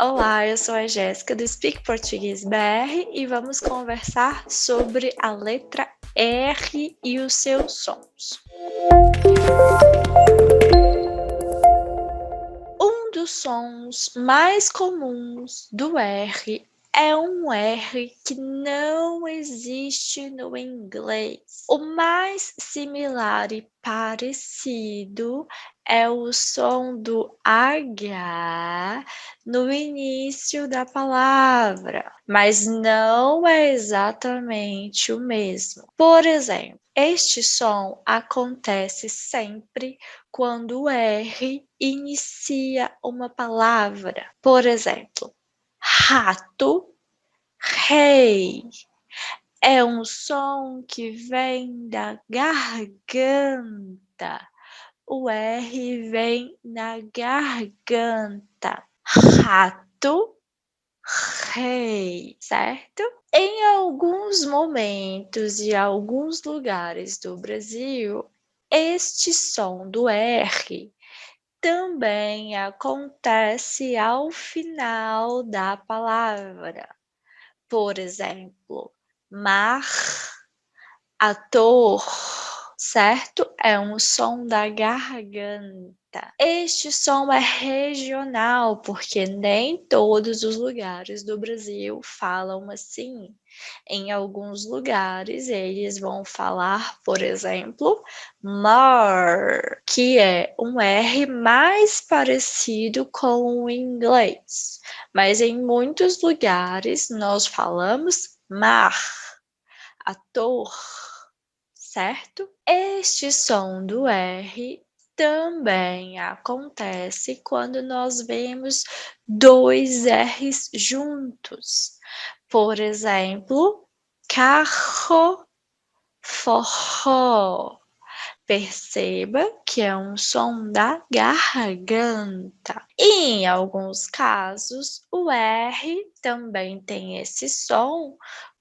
Olá, eu sou a Jéssica do Speak Português BR e vamos conversar sobre a letra R e os seus sons. Um dos sons mais comuns do R é um R que não existe no inglês. O mais similar e parecido é o som do H no início da palavra, mas não é exatamente o mesmo. Por exemplo, este som acontece sempre quando o R inicia uma palavra. Por exemplo, rato, rei. É um som que vem da garganta. O R vem na garganta. Rato, rei, certo? Em alguns momentos e alguns lugares do Brasil, este som do R também acontece ao final da palavra. Por exemplo, mar, ator, certo? É um som da garganta. Este som é regional, porque nem todos os lugares do Brasil falam assim. Em alguns lugares, eles vão falar, por exemplo, mar, que é um R mais parecido com o inglês. Mas em muitos lugares, nós falamos mar, ator, certo? Este som do R também acontece quando nós vemos dois R's juntos. Por exemplo, carro, forró. Perceba que é um som da garganta. E em alguns casos, o R também tem esse som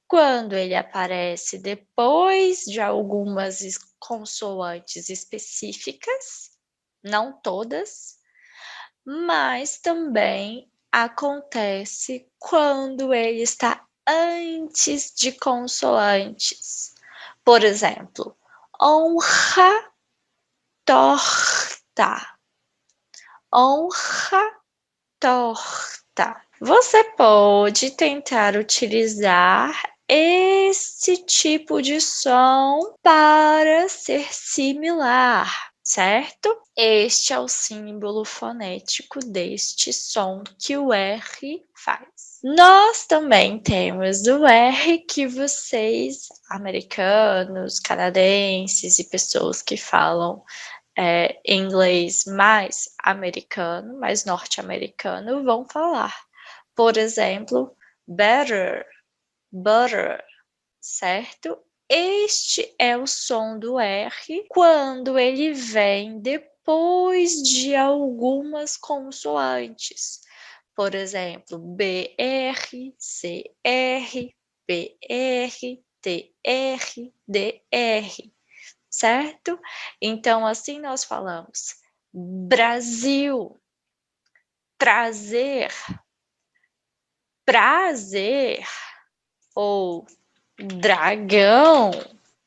quando ele aparece depois de algumas consoantes específicas, não todas, mas também acontece quando ele está antes de consoantes. Por exemplo, honra, torta. Honra, torta. Você pode tentar utilizar esse tipo de som para ser similar, certo? Este é o símbolo fonético deste som que o R faz. Nós também temos o R que vocês, americanos, canadenses e pessoas que falam inglês mais americano, mais norte-americano, vão falar. Por exemplo, better, butter, certo? Este é o som do R quando ele vem depois de algumas consoantes. Por exemplo, BR, CR, PR, TR, DR, certo? Então, assim nós falamos Brasil, trazer, prazer ou dragão.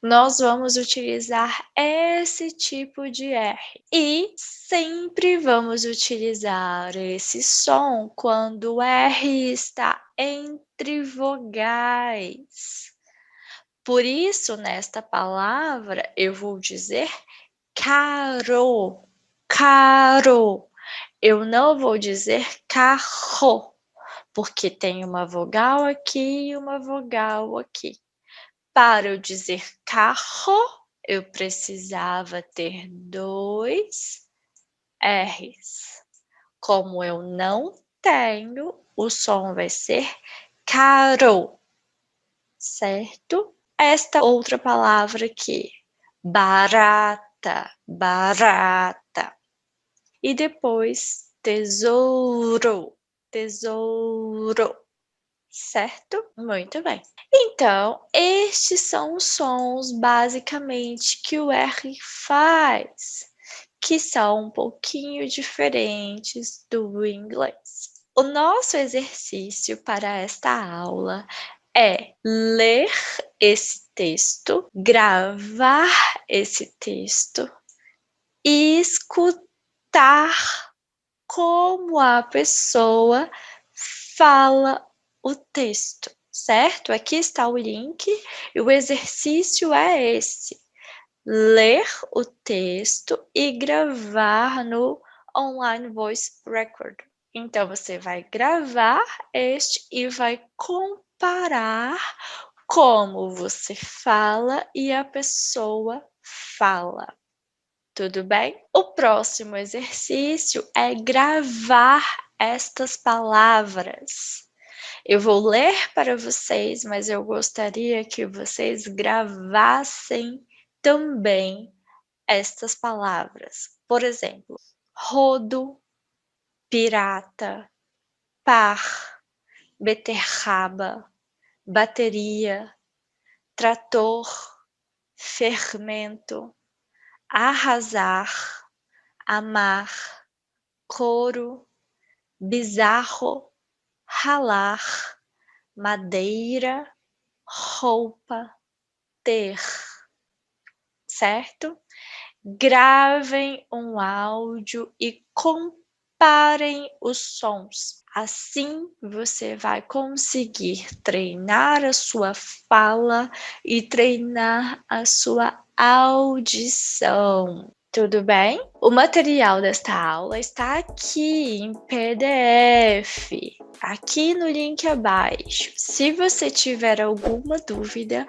Nós vamos utilizar esse tipo de R. E sempre vamos utilizar esse som quando o R está entre vogais. Por isso, nesta palavra, eu vou dizer caro, caro. Eu não vou dizer carro, porque tem uma vogal aqui e uma vogal aqui. Para eu dizer carro, eu precisava ter dois R's. Como eu não tenho, o som vai ser caro, certo? Esta outra palavra aqui, barata, barata. E depois tesouro, tesouro, certo? Muito bem. Então, estes são os sons basicamente que o R faz, que são um pouquinho diferentes do inglês. O nosso exercício para esta aula é ler esse texto, gravar esse texto e escutar como a pessoa fala o texto, certo? Aqui está o link e o exercício é esse: ler o texto e gravar no Online Voice Record. Então, você vai gravar este e vai comparar como você fala e a pessoa fala. Tudo bem? O próximo exercício é gravar estas palavras. Eu vou ler para vocês, mas eu gostaria que vocês gravassem também estas palavras. Por exemplo, rodo, pirata, par, beterraba, bateria, trator, fermento, arrasar, amar, couro, bizarro, ralar, madeira, roupa, ter, certo? Gravem um áudio e comparem os sons. Assim você vai conseguir treinar a sua fala e treinar a sua audição. Tudo bem? O material desta aula está aqui em PDF, aqui no link abaixo. Se você tiver alguma dúvida,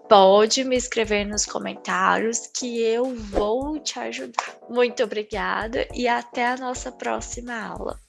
pode me escrever nos comentários que eu vou te ajudar. Muito obrigada e até a nossa próxima aula.